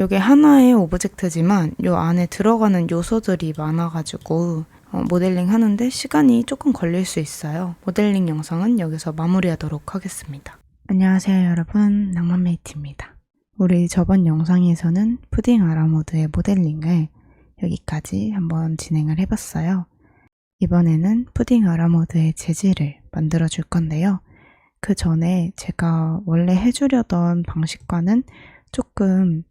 이게 하나의 오브젝트지만 이 안에 들어가는 요소들이 많아가지고 모델링 하는데 시간이 조금 걸릴 수 있어요. 모델링 영상은 여기서 마무리하도록 하겠습니다. 안녕하세요 여러분, 낭만메이트입니다. 우리 저번 영상에서는 푸딩 아라모드의 모델링을 여기까지 한번 진행을 해봤어요. 이번에는 푸딩 아라모드의 재질을 만들어 줄 건데요. 그 전에 제가 원래 해주려던 방식과는 조금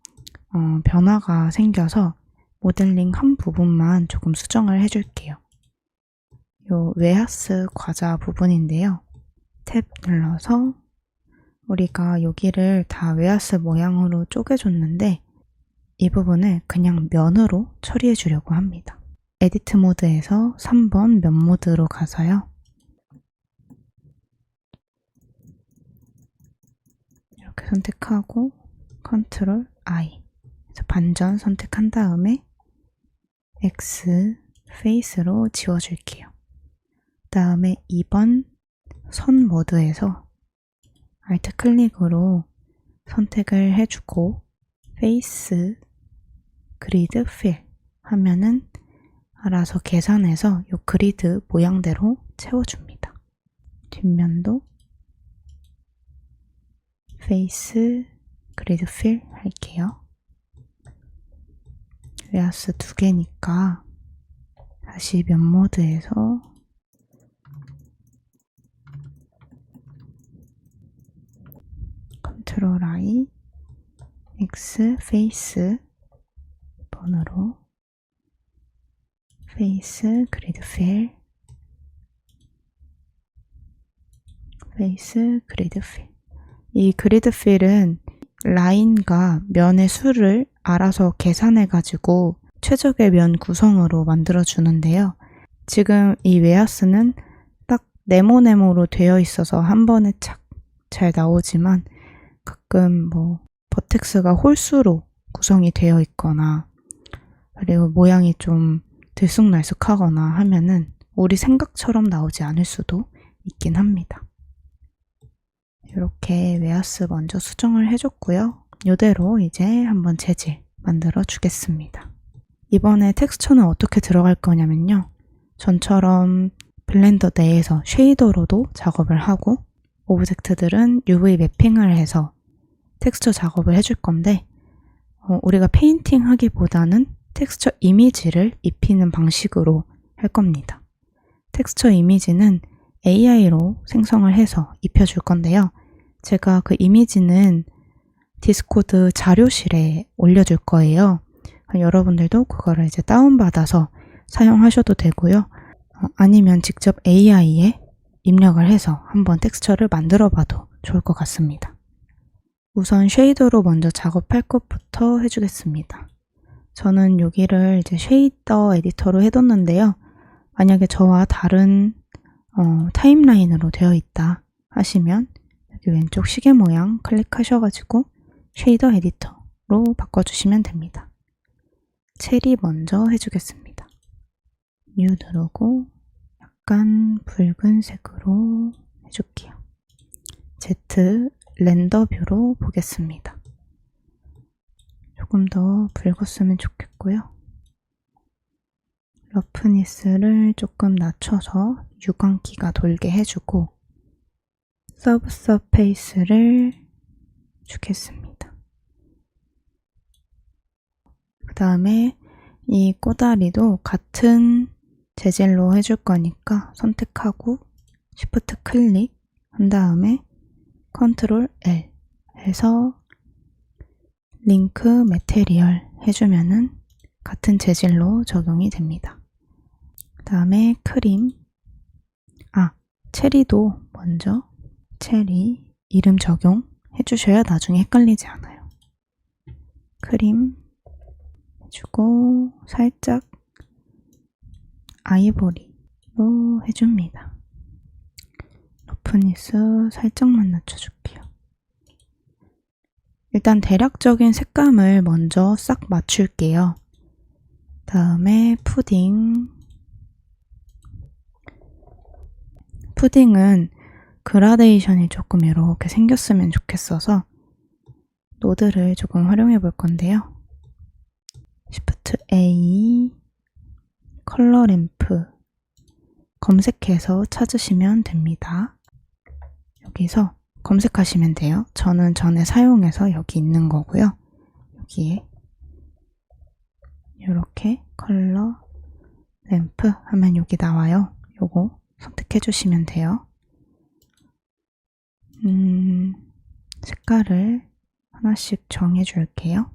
변화가 생겨서 모델링 한 부분만 조금 수정을 해줄게요. 요 웨하스 과자 부분인데요. 탭 눌러서 우리가 여기를 다 웨하스 모양으로 쪼개줬는데 이 부분을 그냥 면으로 처리해 주려고 합니다. 에디트 모드에서 3번 면 모드로 가서요. 이렇게 선택하고 컨트롤 I 반전 선택한 다음에 X 페이스로 지워줄게요. 그 다음에 2번 선 모드에서 Alt 클릭으로 선택을 해주고 페이스 그리드 필 하면은 알아서 계산해서 이 그리드 모양대로 채워줍니다. 뒷면도 페이스 그리드 필 할게요. 웨하스 2개니까 다시 면 모드에서 컨트롤 I X 페이스 번호로 페이스 그리드 필 페이스 그리드 필. 이 그리드 필은 라인과 면의 수를 알아서 계산해가지고 최적의 면 구성으로 만들어주는데요. 지금 이 웨하스는 딱 네모네모로 되어 있어서 한 번에 착 잘 나오지만 가끔 버텍스가 홀수로 구성이 되어 있거나 그리고 모양이 좀 들쑥날쑥하거나 하면은 우리 생각처럼 나오지 않을 수도 있긴 합니다. 이렇게 웨하스 먼저 수정을 해줬고요. 이대로 이제 한번 재질 만들어 주겠습니다. 이번에 텍스처는 어떻게 들어갈 거냐면요. 전처럼 블렌더 내에서 쉐이더로도 작업을 하고 오브젝트들은 UV 매핑을 해서 텍스처 작업을 해줄 건데 우리가 페인팅 하기보다는 텍스처 이미지를 입히는 방식으로 할 겁니다. 텍스처 이미지는 AI로 생성을 해서 입혀줄 건데요. 제가 그 이미지는 디스코드 자료실에 올려줄 거예요. 여러분들도 그거를 이제 다운받아서 사용하셔도 되고요. 아니면 직접 AI에 입력을 해서 한번 텍스처를 만들어 봐도 좋을 것 같습니다. 우선 쉐이더로 먼저 작업할 것부터 해주겠습니다. 저는 여기를 이제 쉐이더 에디터로 해뒀는데요. 만약에 저와 다른 타임라인으로 되어 있다 하시면 여기 왼쪽 시계 모양 클릭하셔가지고 쉐이더 에디터로 바꿔주시면 됩니다. 체리 먼저 해주겠습니다. 뉴 누르고 약간 붉은색으로 해줄게요. Z 렌더 뷰로 보겠습니다. 조금 더 붉었으면 좋겠고요. 러프니스를 조금 낮춰서 유광기가 돌게 해주고 서브 서페이스를 주겠습니다. 그 다음에 이 꼬다리도 같은 재질로 해줄 거니까 선택하고 Shift 클릭 한 다음에 컨트롤 L 해서 링크 매테리얼 해주면은 같은 재질로 적용이 됩니다. 그 다음에 크림, 체리도 먼저 체리 이름 적용 해주셔야 나중에 헷갈리지 않아요. 크림 해주고 살짝 아이보리로 해줍니다. 러프니스 살짝만 낮춰줄게요. 일단 대략적인 색감을 먼저 싹 맞출게요. 다음에 푸딩은 그라데이션이 조금 이렇게 생겼으면 좋겠어서 노드를 조금 활용해 볼 건데요. A 컬러 램프 검색해서 찾으시면 됩니다. 여기서 검색하시면 돼요. 저는 전에 사용해서 여기 있는 거고요. 여기에 이렇게 컬러 램프 하면 여기 나와요. 요거 선택해 주시면 돼요. 색깔을 하나씩 정해 줄게요.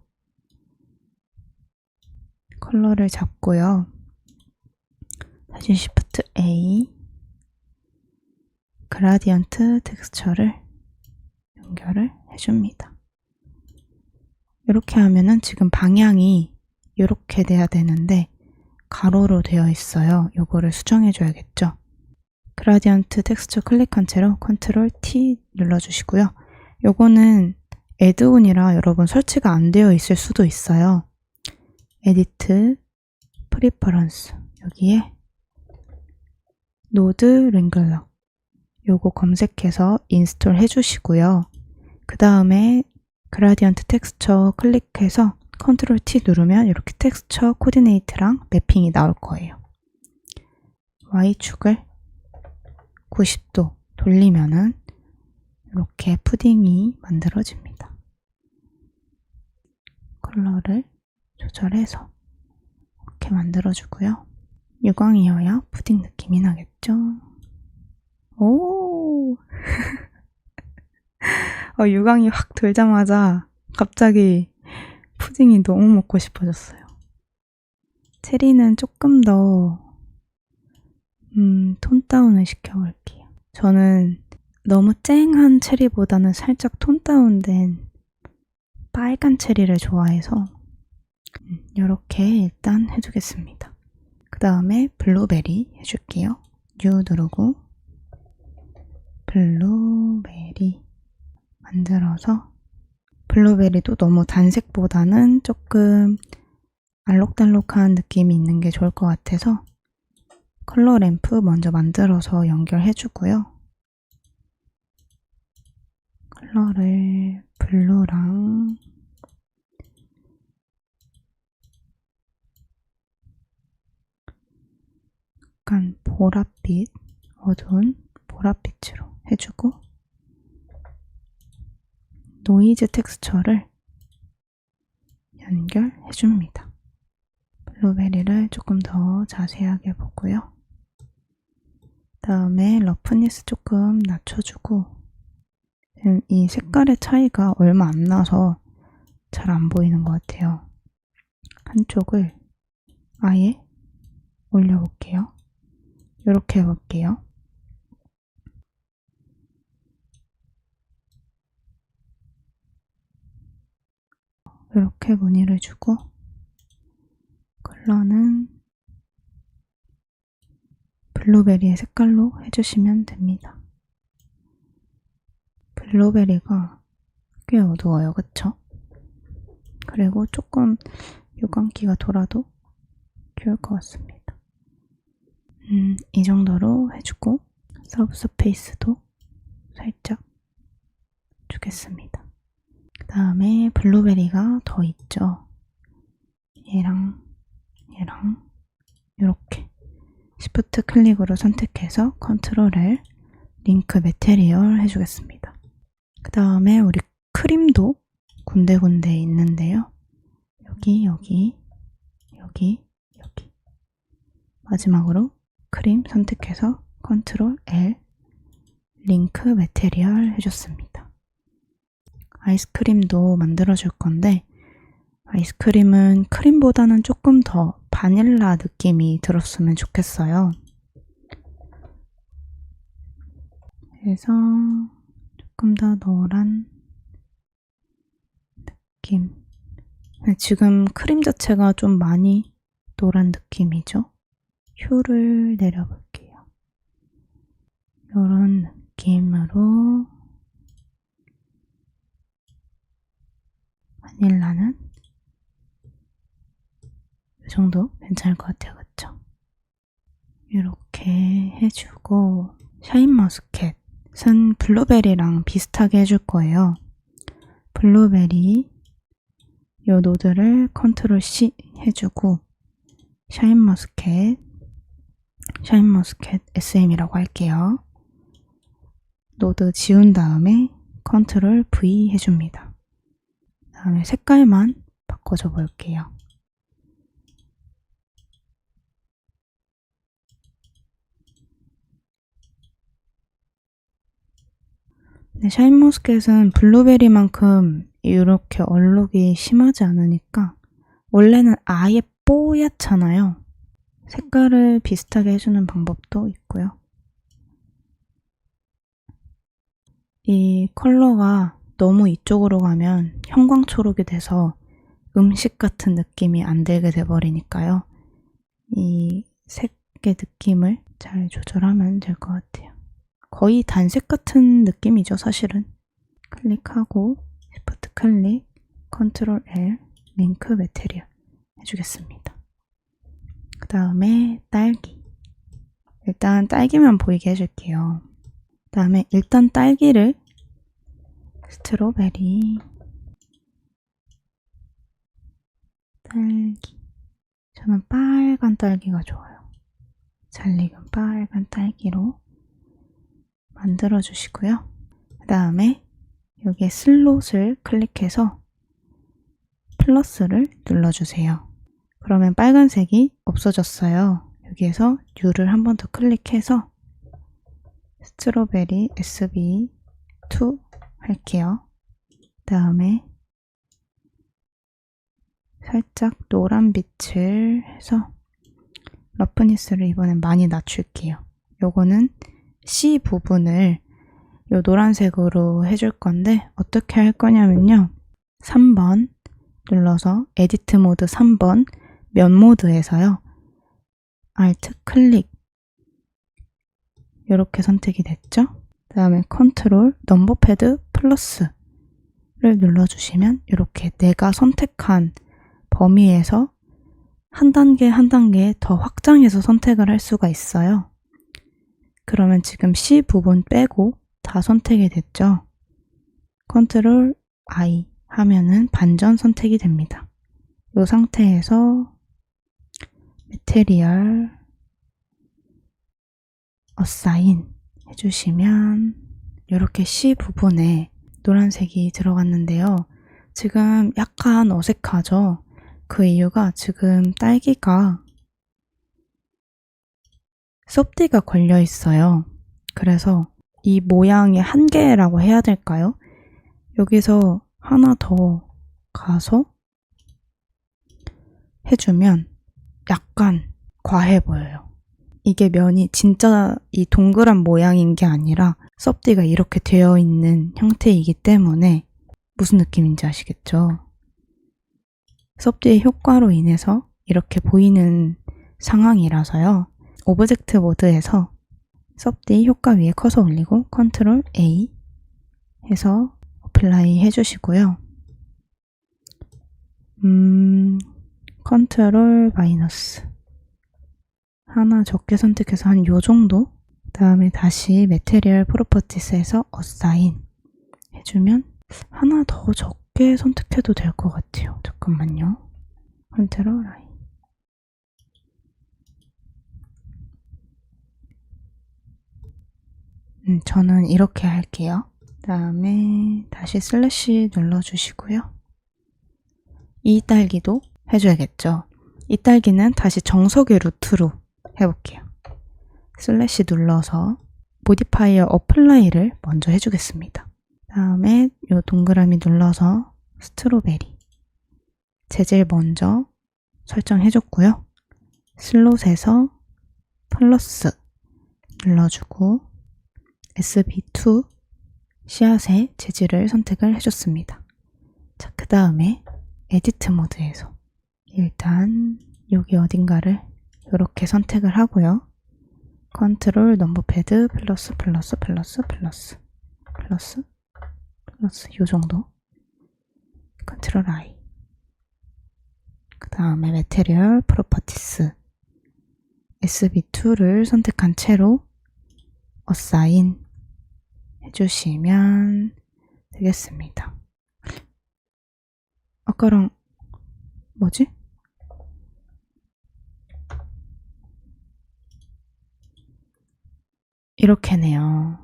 컬러를 잡고요. 다시 Shift A 그라디언트 텍스처를 연결을 해줍니다. 이렇게 하면은 지금 방향이 이렇게 돼야 되는데 가로로 되어 있어요. 요거를 수정해 줘야겠죠. 그라디언트 텍스처 클릭한 채로 컨트롤 T 눌러주시고요. 요거는 애드온이라 여러분 설치가 안 되어 있을 수도 있어요. 에디트, 프리퍼런스 여기에 노드 랭글러 요거 검색해서 인스톨 해주시고요. 그 다음에 그라디언트 텍스처 클릭해서 컨트롤 T 누르면 이렇게 텍스처 코디네이트랑 매핑이 나올 거예요. Y축을 90도 돌리면은 이렇게 푸딩이 만들어집니다. 컬러를 조절해서 이렇게 만들어주고요. 유광이어야 푸딩 느낌이 나겠죠? 오! 유광이 확 돌자마자 갑자기 푸딩이 너무 먹고 싶어졌어요. 체리는 조금 더 톤 다운을 시켜볼게요. 저는 너무 쨍한 체리보다는 살짝 톤 다운된 빨간 체리를 좋아해서 이렇게 일단 해주겠습니다. 그 다음에 블루베리 해줄게요. U 누르고 블루베리 만들어서 블루베리도 너무 단색보다는 조금 알록달록한 느낌이 있는 게 좋을 것 같아서 컬러 램프 먼저 만들어서 연결해주고요. 컬러를 블루랑 약간 보랏빛, 어두운 보랏빛으로 해주고 노이즈 텍스처를 연결해줍니다. 블루베리를 조금 더 자세하게 보고요. 다음에 러프니스 조금 낮춰주고 이 색깔의 차이가 얼마 안 나서 잘 안 보이는 것 같아요. 한쪽을 아예 올려볼게요. 이렇게 해볼게요. 이렇게 무늬를 주고 컬러는 블루베리의 색깔로 해주시면 됩니다. 블루베리가 꽤 어두워요, 그쵸? 그리고 조금 유광기가 돌아도 귀여울 것 같습니다. 이 정도로 해주고 서브스페이스도 살짝 주겠습니다. 그 다음에 블루베리가 더 있죠. 얘랑 이렇게 시프트 클릭으로 선택해서 컨트롤 L 링크 메테리얼 해주겠습니다. 그 다음에 우리 크림도 군데군데 있는데요. 여기 마지막으로 크림 선택해서 컨트롤 L 링크 메테리얼 해줬습니다. 아이스크림도 만들어줄 건데 아이스크림은 크림보다는 조금 더 바닐라 느낌이 들었으면 좋겠어요. 그래서 조금 더 노란 느낌. 지금 크림 자체가 좀 많이 노란 느낌이죠. 휴를 내려볼게요. 이런 느낌으로 바닐라는 이 정도 괜찮을 것 같아요. 그쵸? 이렇게 해주고 샤인머스켓은 블루베리랑 비슷하게 해줄 거예요. 블루베리 이 노드를 컨트롤 C 해주고 샤인머스켓 SM이라고 할게요. 노드 지운 다음에 컨트롤 V 해줍니다. 다음에 색깔만 바꿔줘 볼게요. 네, 샤인머스켓은 블루베리만큼 이렇게 얼룩이 심하지 않으니까 원래는 아예 뽀얗잖아요. 색깔을 비슷하게 해주는 방법도 있고요. 이 컬러가 너무 이쪽으로 가면 형광초록이 돼서 음식 같은 느낌이 안 들게 돼버리니까요. 이 색의 느낌을 잘 조절하면 될 것 같아요. 거의 단색 같은 느낌이죠, 사실은. 클릭하고 Shift 클릭, Ctrl L, 링크 매테리얼 해주겠습니다. 그 다음에 딸기. 일단 딸기만 보이게 해줄게요. 그 다음에 일단 딸기를 스트로베리, 딸기. 저는 빨간 딸기가 좋아요. 잘 익은 빨간 딸기로 만들어 주시고요. 그 다음에 여기에 슬롯을 클릭해서 플러스를 눌러주세요. 그러면 빨간색이 없어졌어요. 여기에서 U를 한 번 더 클릭해서 스트로베리 SB2 할게요. 그 다음에 살짝 노란 빛을 해서 러프니스를 이번엔 많이 낮출게요. 요거는 C 부분을 요 노란색으로 해줄 건데 어떻게 할 거냐면요. 3번 눌러서 에디트 모드 3번 면 모드에서요. Alt 클릭 이렇게 선택이 됐죠? 그 다음에 컨트롤 넘버 패드 플러스를 눌러주시면 이렇게 내가 선택한 범위에서 한 단계 한 단계 더 확장해서 선택을 할 수가 있어요. 그러면 지금 C 부분 빼고 다 선택이 됐죠? 컨트롤 I 하면은 반전 선택이 됩니다. 이 상태에서 매테리얼 어사인 해주시면 이렇게 C 부분에 노란색이 들어갔는데요. 지금 약간 어색하죠? 그 이유가 지금 딸기가 섭디가 걸려 있어요. 그래서 이 모양의 한계라고 해야 될까요? 여기서 하나 더 가서 해주면 약간 과해 보여요. 이게 면이 진짜 이 동그란 모양인 게 아니라 섭디가 이렇게 되어 있는 형태이기 때문에 무슨 느낌인지 아시겠죠? 섭디의 효과로 인해서 이렇게 보이는 상황이라서요. 오브젝트 모드에서 섭디 효과 위에 커서 올리고 컨트롤 A 해서 어플라이 해주시고요. 컨트롤 마이너스 하나 적게 선택해서 한 요 정도. 그 다음에 다시 매테리얼 프로퍼티스에서 어사인 해주면 하나 더 적게 선택해도 될 것 같아요. 잠깐만요. 컨트롤 I. 저는 이렇게 할게요. 그 다음에 다시 슬래시 눌러주시고요. 이 딸기도 해줘야겠죠. 이 딸기는 다시 정석의 루트로 해볼게요. 슬래시 눌러서 모디파이어 어플라이를 먼저 해주겠습니다. 다음에 이 동그라미 눌러서 스트로베리 재질 먼저 설정해줬고요. 슬롯에서 플러스 눌러주고 SB2 씨앗의 재질을 선택을 해줬습니다. 자, 그 다음에 에디트 모드에서 일단 여기 어딘가를 이렇게 선택을 하고요. 컨트롤 넘버 패드 플러스 요 정도. 컨트롤 I. 그 다음에 매테리얼 프로퍼티스 SB2를 선택한 채로 어사인 해주시면 되겠습니다. 아까랑 뭐지? 이렇게네요.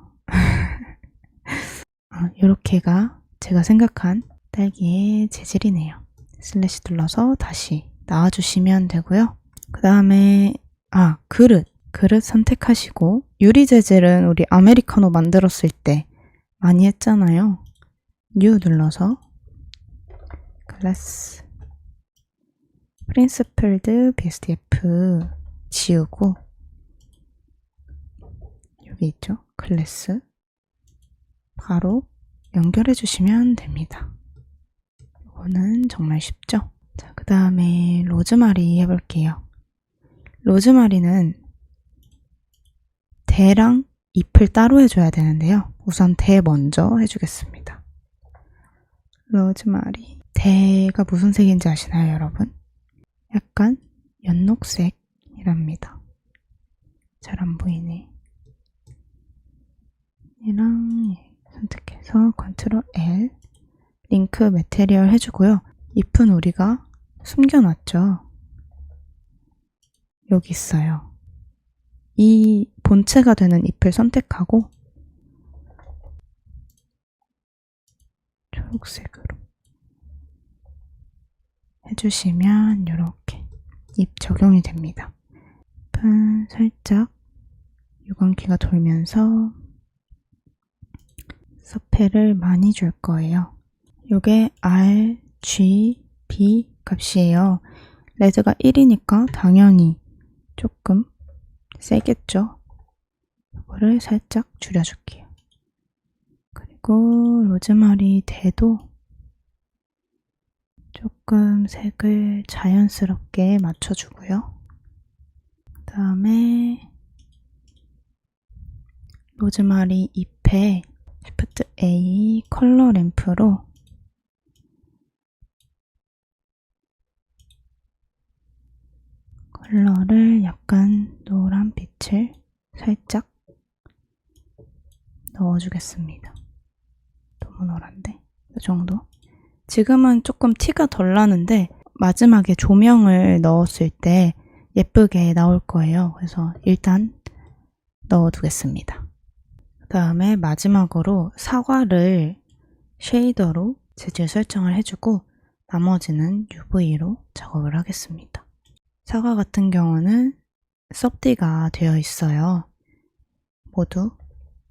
이렇게가 제가 생각한 딸기의 재질이네요. 슬래시 눌러서 다시 놔주시면 되고요. 그 다음에 그릇 선택하시고, 유리 재질은 우리 아메리카노 만들었을 때 많이 했잖아요. 뉴 눌러서 글라스 프린스플드 BSDF 지우고, 여기 있죠? 글래스 바로 연결해 주시면 됩니다. 이거는 정말 쉽죠? 자, 그 다음에 로즈마리 해볼게요. 로즈마리는 대랑 잎을 따로 해줘야 되는데요. 우선 대 먼저 해주겠습니다. 로즈마리. 대가 무슨 색인지 아시나요, 여러분? 약간 연녹색이랍니다. 잘 안 보이네. 얘랑 선택해서 컨트롤 L, 링크 매테리얼 해주고요. 잎은 우리가 숨겨놨죠. 여기 있어요. 이 본체가 되는 잎을 선택하고 초록색으로 해주시면 이렇게 잎 적용이 됩니다. 잎은 살짝 유광기가 돌면서 서페를 많이 줄 거예요. 요게 R, G, B 값이에요. 레드가 1이니까 당연히 조금 세겠죠. 이거를 살짝 줄여줄게요. 그리고 로즈마리 대도 조금 색을 자연스럽게 맞춰주고요. 그 다음에 로즈마리 잎에 Shift A 컬러 램프로 컬러를 약간 노란 빛을 살짝 넣어주겠습니다. 너무 노란데? 이 정도? 지금은 조금 티가 덜 나는데 마지막에 조명을 넣었을 때 예쁘게 나올 거예요. 그래서 일단 넣어두겠습니다. 그 다음에 마지막으로 사과를 쉐이더로 재질 설정을 해주고 나머지는 UV로 작업을 하겠습니다. 사과 같은 경우는 섭디가 되어 있어요. 모두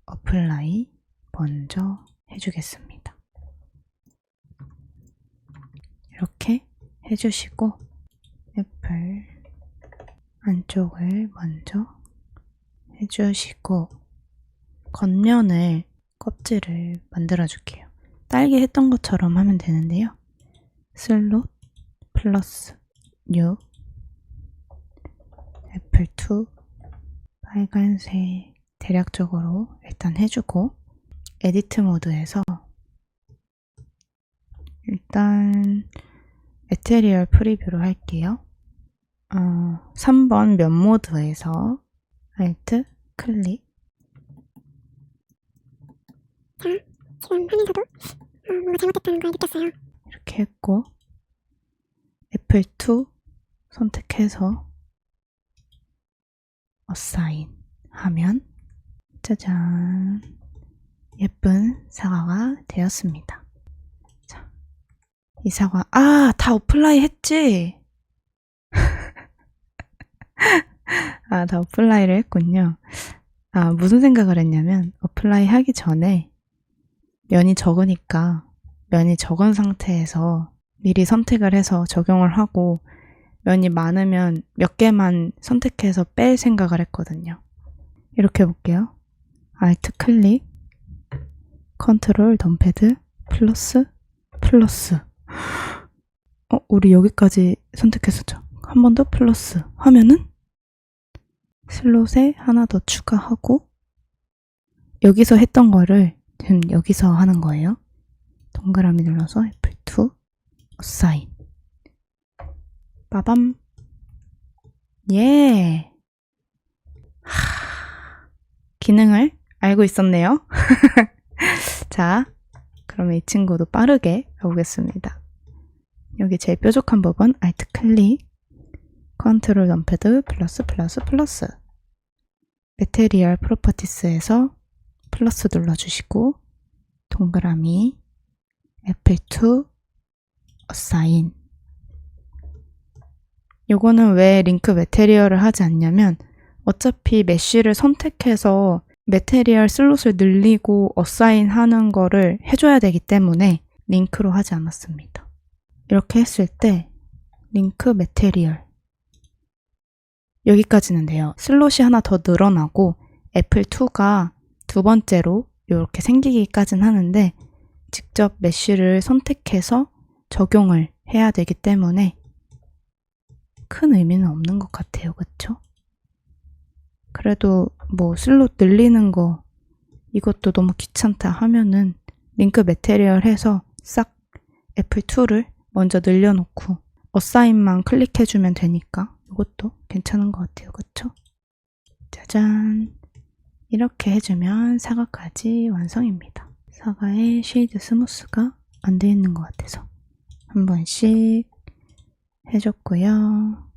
어플라이 먼저 해주겠습니다. 이렇게 해주시고 애플 안쪽을 먼저 해주시고 겉면을 껍질을 만들어줄게요. 딸기 했던 것처럼 하면 되는데요. 슬롯 플러스 뉴 애플2 빨간색 대략적으로 일단 해주고 에디트 모드에서 일단 매테리얼 프리뷰로 할게요. 3번 면 모드에서 Alt 클릭. 자, 지금 화면에서도 뭔가 잘못됐다는 걸 느꼈어요. 이렇게 했고 애플2 선택해서 어사인 하면 짜잔 예쁜 사과가 되었습니다. 자, 이 사과 다 어플라이 했지? 다 어플라이를 했군요. 무슨 생각을 했냐면 어플라이 하기 전에 면이 적으니까 면이 적은 상태에서 미리 선택을 해서 적용을 하고 면이 많으면 몇 개만 선택해서 뺄 생각을 했거든요. 이렇게 해볼게요. Alt 클릭, 컨트롤 덤패드, 플러스, 우리 여기까지 선택했었죠. 한 번 더 플러스 하면은 슬롯에 하나 더 추가하고 여기서 했던 거를 지금 여기서 하는 거예요. 동그라미 눌러서 F2 어사인 빠밤 예 기능을 알고 있었네요. 자, 그러면 이 친구도 빠르게 가보겠습니다. 여기 제일 뾰족한 부분 Alt 클릭 컨트롤 덤패드 플러스 매테리얼 프로퍼티스에서 플러스 눌러주시고 동그라미 애플2 어사인. 요거는 왜 링크 매테리얼을 하지 않냐면 어차피 메쉬를 선택해서 매테리얼 슬롯을 늘리고 어사인 하는 거를 해줘야 되기 때문에 링크로 하지 않았습니다. 이렇게 했을 때 링크 매테리얼 여기까지는 돼요. 슬롯이 하나 더 늘어나고 애플2가 두 번째로 이렇게 생기기까지는 하는데 직접 메쉬를 선택해서 적용을 해야 되기 때문에 큰 의미는 없는 것 같아요. 그쵸? 그래도 뭐 슬롯 늘리는 거 이것도 너무 귀찮다 하면은 링크 매테리얼 해서 싹 애플2를 먼저 늘려놓고 어사인만 클릭해주면 되니까 이것도 괜찮은 것 같아요. 그쵸? 짜잔! 이렇게 해주면 사과까지 완성입니다. 사과에 쉐이드 스무스가 안 돼 있는 것 같아서 한 번씩 해줬고요.